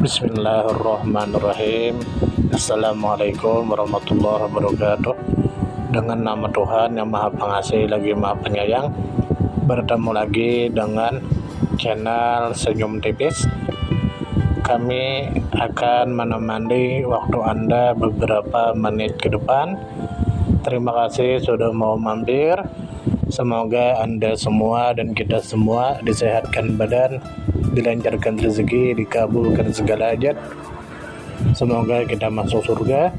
Bismillahirrahmanirrahim. Assalamualaikum warahmatullahi wabarakatuh. Dengan nama Tuhan yang Maha Pengasih lagi Maha Penyayang, bertemu lagi dengan channel Senyum Tipis. Kami akan menemani waktu Anda beberapa menit ke depan. Terima kasih sudah mau mampir. Semoga Anda semua dan kita semua disehatkan badan, dilancarkan rezeki, dikabulkan segala hajat. Semoga kita masuk surga.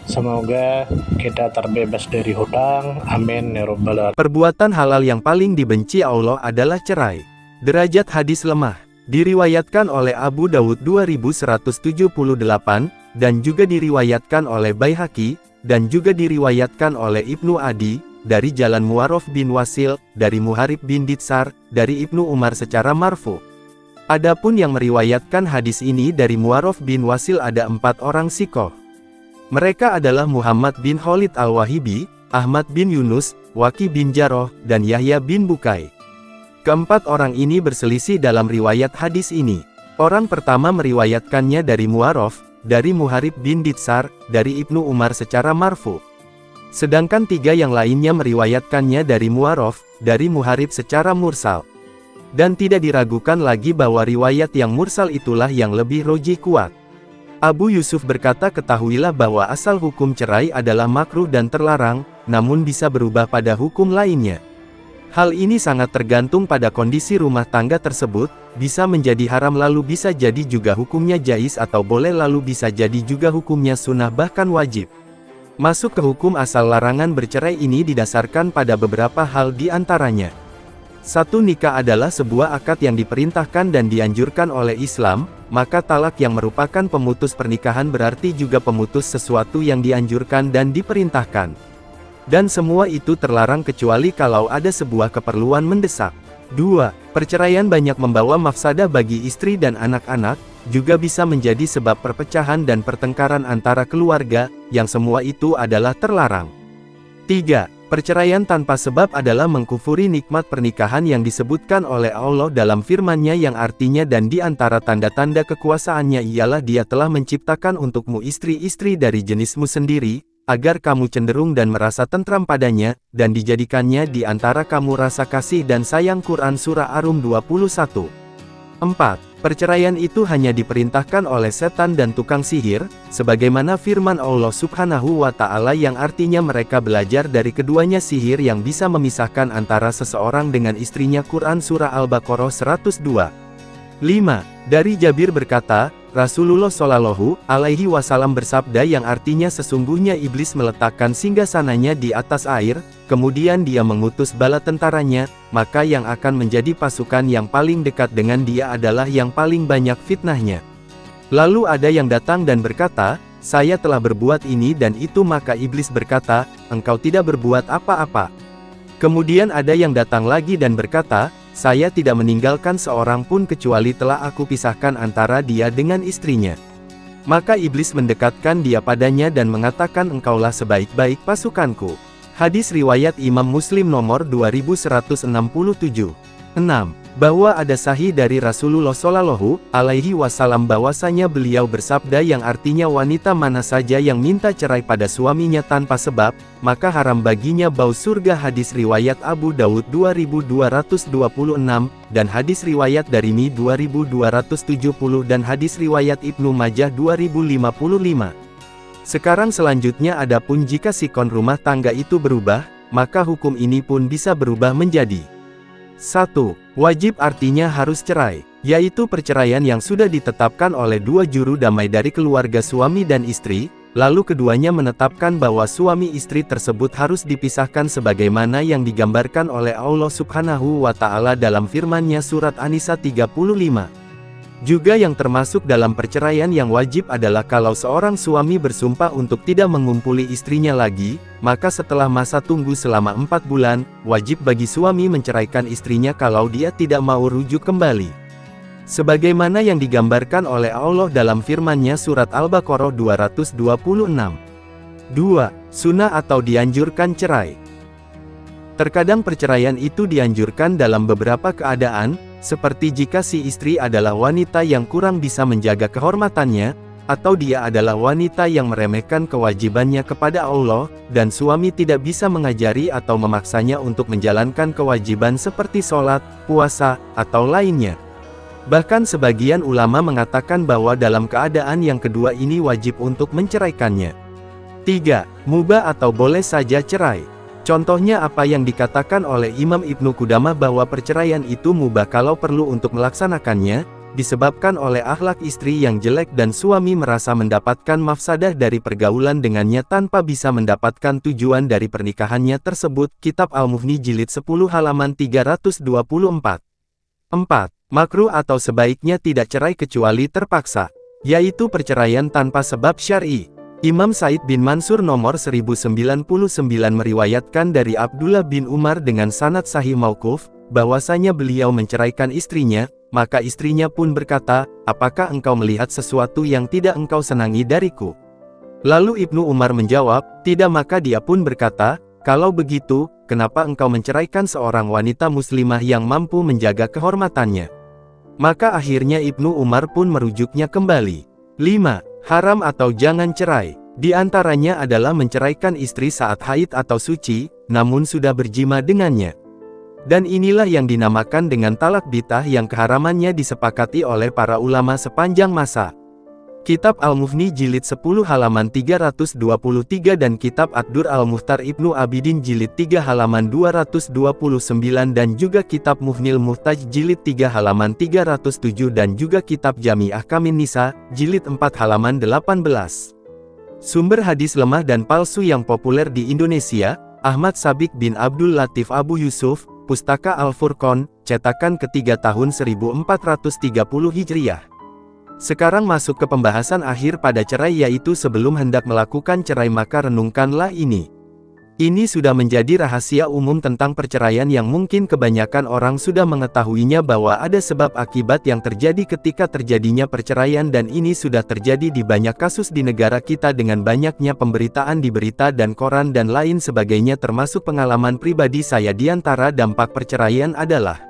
Semoga kita terbebas dari hutang. Amin ya rabbal alamin. Perbuatan halal yang paling dibenci Allah adalah cerai. Derajat hadis lemah. Diriwayatkan oleh Abu Dawud 2178, dan juga diriwayatkan oleh Baihaqi, dan juga diriwayatkan oleh Ibnu Adi, dari jalan Mu'arraf bin Wasil, dari Muharib bin Ditsar, dari Ibnu Umar secara marfu. Adapun yang meriwayatkan hadis ini dari Mu'arraf bin Wasil ada 4 orang sikoh. Mereka adalah Muhammad bin Khalid al-Wahibi, Ahmad bin Yunus, Waki bin Jarrah, dan Yahya bin Bukai. Keempat orang ini berselisih dalam riwayat hadis ini. Orang pertama meriwayatkannya dari Mu'arraf, dari Muharib bin Ditsar, dari Ibnu Umar secara marfu. Sedangkan 3 yang lainnya meriwayatkannya dari Mu'arraf, dari Muharib secara mursal. Dan tidak diragukan lagi bahwa riwayat yang mursal itulah yang lebih rojih kuat. Abu Yusuf berkata, ketahuilah bahwa asal hukum cerai adalah makruh dan terlarang, namun bisa berubah pada hukum lainnya. Hal ini sangat tergantung pada kondisi rumah tangga tersebut, bisa menjadi haram lalu bisa jadi juga hukumnya jais atau boleh lalu bisa jadi juga hukumnya sunnah bahkan wajib. Masuk ke hukum asal larangan bercerai ini didasarkan pada beberapa hal di antaranya. 1. Nikah adalah sebuah akad yang diperintahkan dan dianjurkan oleh Islam, maka talak yang merupakan pemutus pernikahan berarti juga pemutus sesuatu yang dianjurkan dan diperintahkan. Dan semua itu terlarang kecuali kalau ada sebuah keperluan mendesak. 2. Perceraian banyak membawa mafsadah bagi istri dan anak-anak, juga bisa menjadi sebab perpecahan dan pertengkaran antara keluarga, yang semua itu adalah terlarang. 3. Perceraian tanpa sebab adalah mengkufuri nikmat pernikahan yang disebutkan oleh Allah dalam firman-Nya yang artinya dan di antara tanda-tanda kekuasaannya ialah Dia telah menciptakan untukmu istri-istri dari jenismu sendiri, agar kamu cenderung dan merasa tentram padanya, dan dijadikannya di antara kamu rasa kasih dan sayang. Quran Surah Ar-Rum 21. 4. Perceraian itu hanya diperintahkan oleh setan dan tukang sihir, sebagaimana firman Allah Subhanahu wa Ta'ala yang artinya mereka belajar dari keduanya sihir yang bisa memisahkan antara seseorang dengan istrinya. Quran Surah Al-Baqarah 102. 5. Dari Jabir berkata, Rasulullah Shallallahu Alaihi Wasallam bersabda yang artinya sesungguhnya iblis meletakkan singgasananya di atas air, kemudian dia mengutus bala tentaranya, maka yang akan menjadi pasukan yang paling dekat dengan dia adalah yang paling banyak fitnahnya. Lalu ada yang datang dan berkata, saya telah berbuat ini dan itu, maka iblis berkata, engkau tidak berbuat apa-apa. Kemudian ada yang datang lagi dan berkata, saya tidak meninggalkan seorang pun kecuali telah aku pisahkan antara dia dengan istrinya. Maka iblis mendekatkan dia padanya dan mengatakan, engkaulah sebaik-baik pasukanku. Hadis riwayat Imam Muslim nomor 2167. 6. Bahwa ada sahih dari Rasulullah Shallallahu Alaihi Wasallam bahwasanya beliau bersabda yang artinya wanita mana saja yang minta cerai pada suaminya tanpa sebab, maka haram baginya bau surga. Hadis riwayat Abu Dawud 2226, dan hadis riwayat Darimi 2270 dan hadis riwayat Ibnu Majah 2055. Sekarang selanjutnya, adapun jika sikon rumah tangga itu berubah, maka hukum ini pun bisa berubah menjadi 1. Wajib artinya harus cerai, yaitu perceraian yang sudah ditetapkan oleh 2 juru damai dari keluarga suami dan istri, lalu keduanya menetapkan bahwa suami istri tersebut harus dipisahkan sebagaimana yang digambarkan oleh Allah Subhanahu wa Ta'ala dalam firman-Nya surat An-Nisa 35. Juga yang termasuk dalam perceraian yang wajib adalah kalau seorang suami bersumpah untuk tidak mengumpuli istrinya lagi, maka setelah masa tunggu selama 4 bulan, wajib bagi suami menceraikan istrinya kalau dia tidak mau rujuk kembali. Sebagaimana yang digambarkan oleh Allah dalam firman-Nya surat Al-Baqarah 226. 2. Sunnah atau dianjurkan cerai. Terkadang perceraian itu dianjurkan dalam beberapa keadaan, seperti jika si istri adalah wanita yang kurang bisa menjaga kehormatannya, atau dia adalah wanita yang meremehkan kewajibannya kepada Allah, dan suami tidak bisa mengajari atau memaksanya untuk menjalankan kewajiban seperti sholat, puasa, atau lainnya. Bahkan sebagian ulama mengatakan bahwa dalam keadaan yang kedua ini wajib untuk menceraikannya. 3. Mubah atau boleh saja cerai. Contohnya apa yang dikatakan oleh Imam Ibnu Qudamah bahwa perceraian itu mubah kalau perlu untuk melaksanakannya, disebabkan oleh akhlak istri yang jelek dan suami merasa mendapatkan mafsadah dari pergaulan dengannya tanpa bisa mendapatkan tujuan dari pernikahannya tersebut. Kitab Al-Mughni Jilid 10 halaman 324. 4. Makruh atau sebaiknya tidak cerai kecuali terpaksa, yaitu perceraian tanpa sebab syar'i. Imam Said bin Mansur nomor 1099 meriwayatkan dari Abdullah bin Umar dengan sanad sahih mauquf, bahwasanya beliau menceraikan istrinya, maka istrinya pun berkata, "Apakah engkau melihat sesuatu yang tidak engkau senangi dariku?" Lalu Ibnu Umar menjawab, "Tidak." Maka dia pun berkata, "Kalau begitu, kenapa engkau menceraikan seorang wanita muslimah yang mampu menjaga kehormatannya?" Maka akhirnya Ibnu Umar pun merujuknya kembali. 5. Haram atau jangan cerai. Di antaranya adalah menceraikan istri saat haid atau suci, namun sudah berjima dengannya. Dan inilah yang dinamakan dengan talak bid'ah yang keharamannya disepakati oleh para ulama sepanjang masa. Kitab Al-Mughni Jilid 10 halaman 323 dan Kitab Ad-Dur Al-Mukhtar Ibnu Abidin Jilid 3 halaman 229 dan juga Kitab Mughnil Muhtaj Jilid 3 halaman 307 dan juga Kitab Jami' Ahkamin Nisa, Jilid 4 halaman 18. Sumber hadis lemah dan palsu yang populer di Indonesia, Ahmad Sabik bin Abdul Latif Abu Yusuf, Pustaka Al-Furqan, cetakan ketiga tahun 1430 Hijriah. Sekarang masuk ke pembahasan akhir pada cerai, yaitu sebelum hendak melakukan cerai maka renungkanlah ini. Ini sudah menjadi rahasia umum tentang perceraian yang mungkin kebanyakan orang sudah mengetahuinya bahwa ada sebab akibat yang terjadi ketika terjadinya perceraian dan ini sudah terjadi di banyak kasus di negara kita dengan banyaknya pemberitaan di berita dan koran dan lain sebagainya termasuk pengalaman pribadi saya. Di antara dampak perceraian adalah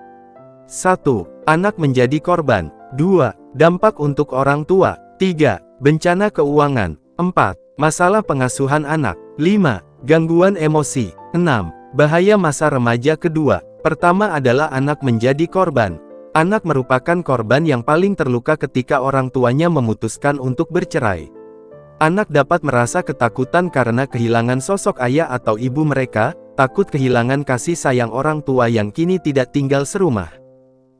1. Anak menjadi korban. 2. Dampak untuk orang tua. 3. Bencana keuangan. 4. Masalah pengasuhan anak. 5. Gangguan emosi. 6. Bahaya masa remaja kedua. Pertama adalah anak menjadi korban. Anak merupakan korban yang paling terluka ketika orang tuanya memutuskan untuk bercerai. Anak dapat merasa ketakutan karena kehilangan sosok ayah atau ibu mereka, takut kehilangan kasih sayang orang tua yang kini tidak tinggal serumah.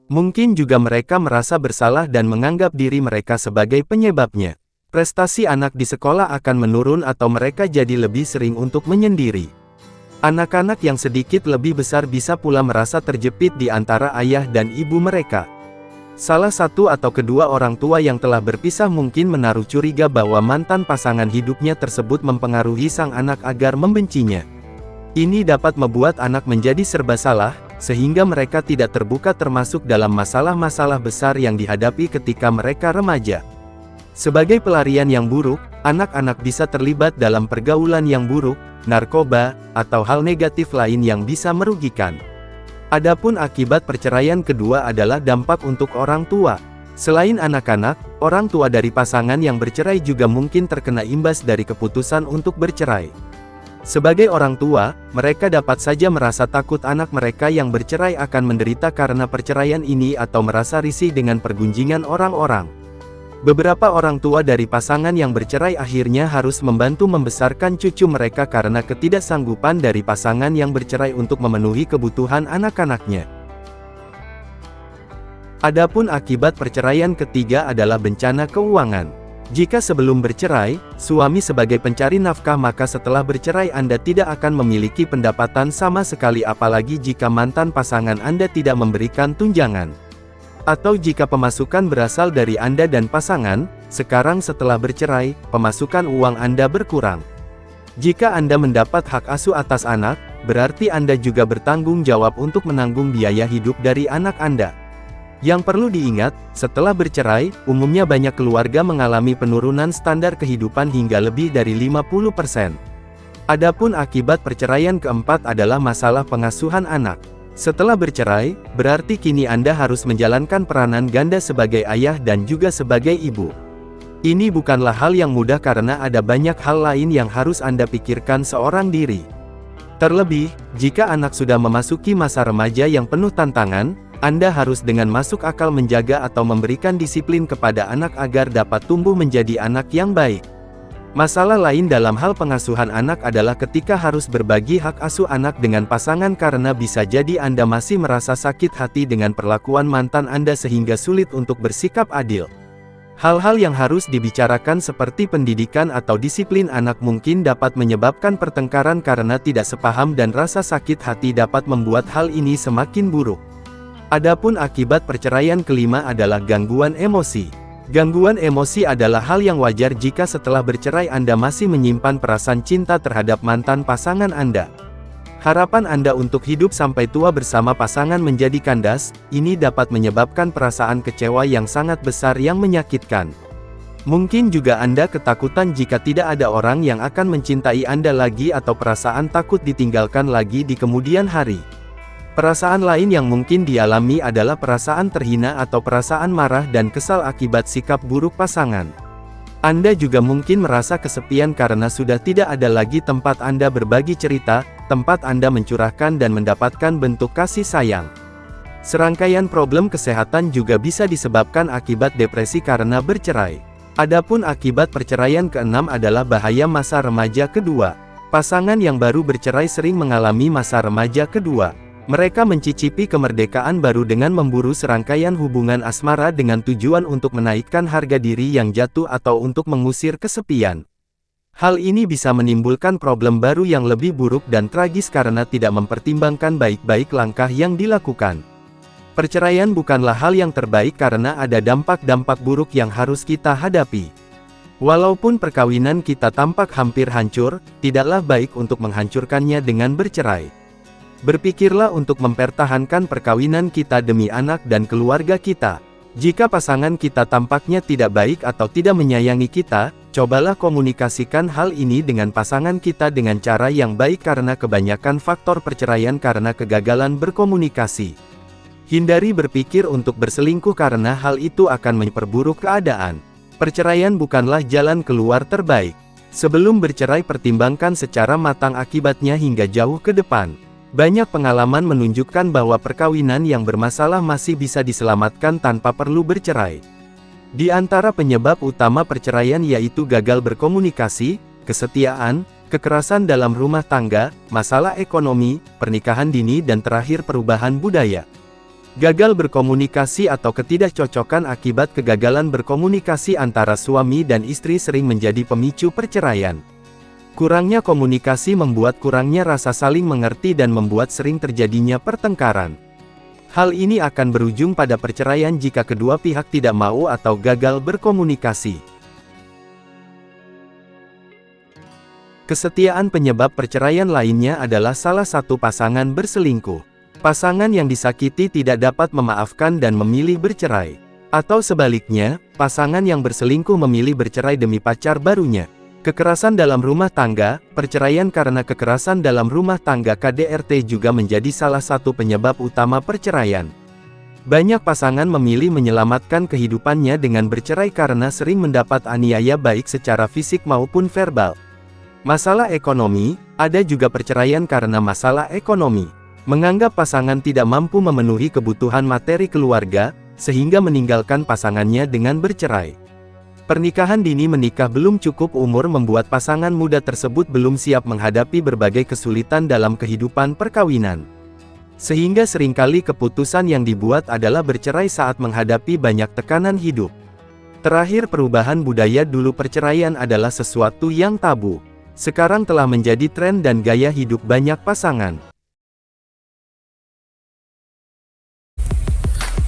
Mungkin juga mereka merasa bersalah dan menganggap diri mereka sebagai penyebabnya. Prestasi anak di sekolah akan menurun atau mereka jadi lebih sering untuk menyendiri. Anak-anak yang sedikit lebih besar bisa pula merasa terjepit di antara ayah dan ibu mereka. Salah satu atau kedua orang tua yang telah berpisah mungkin menaruh curiga bahwa mantan pasangan hidupnya tersebut mempengaruhi sang anak agar membencinya. Ini dapat membuat anak menjadi serba salah, sehingga mereka tidak terbuka termasuk dalam masalah-masalah besar yang dihadapi ketika mereka remaja. Sebagai pelarian yang buruk, anak-anak bisa terlibat dalam pergaulan yang buruk, narkoba, atau hal negatif lain yang bisa merugikan. Adapun akibat perceraian kedua adalah dampak untuk orang tua. Selain anak-anak, orang tua dari pasangan yang bercerai juga mungkin terkena imbas dari keputusan untuk bercerai. Sebagai orang tua, mereka dapat saja merasa takut anak mereka yang bercerai akan menderita karena perceraian ini atau merasa risih dengan pergunjingan orang-orang. Beberapa orang tua dari pasangan yang bercerai akhirnya harus membantu membesarkan cucu mereka karena ketidaksanggupan dari pasangan yang bercerai untuk memenuhi kebutuhan anak-anaknya. Adapun akibat perceraian ketiga adalah bencana keuangan. Jika sebelum bercerai, suami sebagai pencari nafkah, maka setelah bercerai Anda tidak akan memiliki pendapatan sama sekali, apalagi jika mantan pasangan Anda tidak memberikan tunjangan. Atau jika pemasukan berasal dari Anda dan pasangan, sekarang setelah bercerai, pemasukan uang Anda berkurang. Jika Anda mendapat hak asuh atas anak, berarti Anda juga bertanggung jawab untuk menanggung biaya hidup dari anak Anda. Yang perlu diingat, setelah bercerai, umumnya banyak keluarga mengalami penurunan standar kehidupan hingga lebih dari 50%. Adapun akibat perceraian keempat adalah masalah pengasuhan anak. Setelah bercerai, berarti kini Anda harus menjalankan peranan ganda sebagai ayah dan juga sebagai ibu. Ini bukanlah hal yang mudah karena ada banyak hal lain yang harus Anda pikirkan seorang diri. Terlebih, jika anak sudah memasuki masa remaja yang penuh tantangan, Anda harus dengan masuk akal menjaga atau memberikan disiplin kepada anak agar dapat tumbuh menjadi anak yang baik. Masalah lain dalam hal pengasuhan anak adalah ketika harus berbagi hak asuh anak dengan pasangan karena bisa jadi Anda masih merasa sakit hati dengan perlakuan mantan Anda sehingga sulit untuk bersikap adil. Hal-hal yang harus dibicarakan seperti pendidikan atau disiplin anak mungkin dapat menyebabkan pertengkaran karena tidak sepaham dan rasa sakit hati dapat membuat hal ini semakin buruk. Adapun akibat perceraian kelima adalah gangguan emosi. Gangguan emosi adalah hal yang wajar jika setelah bercerai Anda masih menyimpan perasaan cinta terhadap mantan pasangan Anda. Harapan Anda untuk hidup sampai tua bersama pasangan menjadi kandas, ini dapat menyebabkan perasaan kecewa yang sangat besar yang menyakitkan. Mungkin juga Anda ketakutan jika tidak ada orang yang akan mencintai Anda lagi atau perasaan takut ditinggalkan lagi di kemudian hari. Perasaan lain yang mungkin dialami adalah perasaan terhina atau perasaan marah dan kesal akibat sikap buruk pasangan. Anda juga mungkin merasa kesepian karena sudah tidak ada lagi tempat Anda berbagi cerita, tempat Anda mencurahkan dan mendapatkan bentuk kasih sayang. Serangkaian problem kesehatan juga bisa disebabkan akibat depresi karena bercerai. Adapun akibat perceraian keenam adalah bahaya masa remaja kedua. Pasangan yang baru bercerai sering mengalami masa remaja kedua. Mereka mencicipi kemerdekaan baru dengan memburu serangkaian hubungan asmara dengan tujuan untuk menaikkan harga diri yang jatuh atau untuk mengusir kesepian. Hal ini bisa menimbulkan problem baru yang lebih buruk dan tragis karena tidak mempertimbangkan baik-baik langkah yang dilakukan. Perceraian bukanlah hal yang terbaik karena ada dampak-dampak buruk yang harus kita hadapi. Walaupun perkawinan kita tampak hampir hancur, tidaklah baik untuk menghancurkannya dengan bercerai. Berpikirlah untuk mempertahankan perkawinan kita demi anak dan keluarga kita. Jika pasangan kita tampaknya tidak baik atau tidak menyayangi kita, cobalah komunikasikan hal ini dengan pasangan kita dengan cara yang baik karena kebanyakan faktor perceraian karena kegagalan berkomunikasi. Hindari berpikir untuk berselingkuh karena hal itu akan memperburuk keadaan. Perceraian bukanlah jalan keluar terbaik. Sebelum bercerai pertimbangkan secara matang akibatnya hingga jauh ke depan. Banyak pengalaman menunjukkan bahwa perkawinan yang bermasalah masih bisa diselamatkan tanpa perlu bercerai. Di antara penyebab utama perceraian yaitu gagal berkomunikasi, kesetiaan, kekerasan dalam rumah tangga, masalah ekonomi, pernikahan dini dan terakhir perubahan budaya. Gagal berkomunikasi atau ketidakcocokan akibat kegagalan berkomunikasi antara suami dan istri sering menjadi pemicu perceraian. Kurangnya komunikasi membuat kurangnya rasa saling mengerti dan membuat sering terjadinya pertengkaran. Hal ini akan berujung pada perceraian jika kedua pihak tidak mau atau gagal berkomunikasi. Kesetiaan penyebab perceraian lainnya adalah salah satu pasangan berselingkuh. Pasangan yang disakiti tidak dapat memaafkan dan memilih bercerai. Atau sebaliknya, pasangan yang berselingkuh memilih bercerai demi pacar barunya. Kekerasan dalam rumah tangga, perceraian karena kekerasan dalam rumah tangga KDRT juga menjadi salah satu penyebab utama perceraian. Banyak pasangan memilih menyelamatkan kehidupannya dengan bercerai karena sering mendapat aniaya baik secara fisik maupun verbal. Masalah ekonomi, ada juga perceraian karena masalah ekonomi. Menganggap pasangan tidak mampu memenuhi kebutuhan materi keluarga, sehingga meninggalkan pasangannya dengan bercerai. Pernikahan dini menikah belum cukup umur membuat pasangan muda tersebut belum siap menghadapi berbagai kesulitan dalam kehidupan perkawinan. Sehingga seringkali keputusan yang dibuat adalah bercerai saat menghadapi banyak tekanan hidup. Terakhir perubahan budaya dulu perceraian adalah sesuatu yang tabu. Sekarang telah menjadi tren dan gaya hidup banyak pasangan.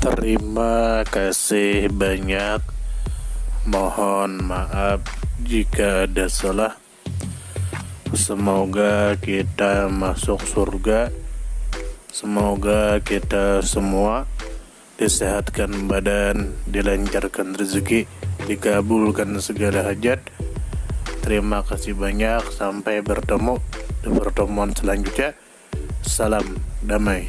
Terima kasih banyak. Mohon maaf jika ada salah. Semoga kita masuk surga. Semoga kita semua disehatkan badan, dilancarkan rezeki, dikabulkan segala hajat. Terima kasih banyak. Sampai bertemu di pertemuan selanjutnya. Salam damai.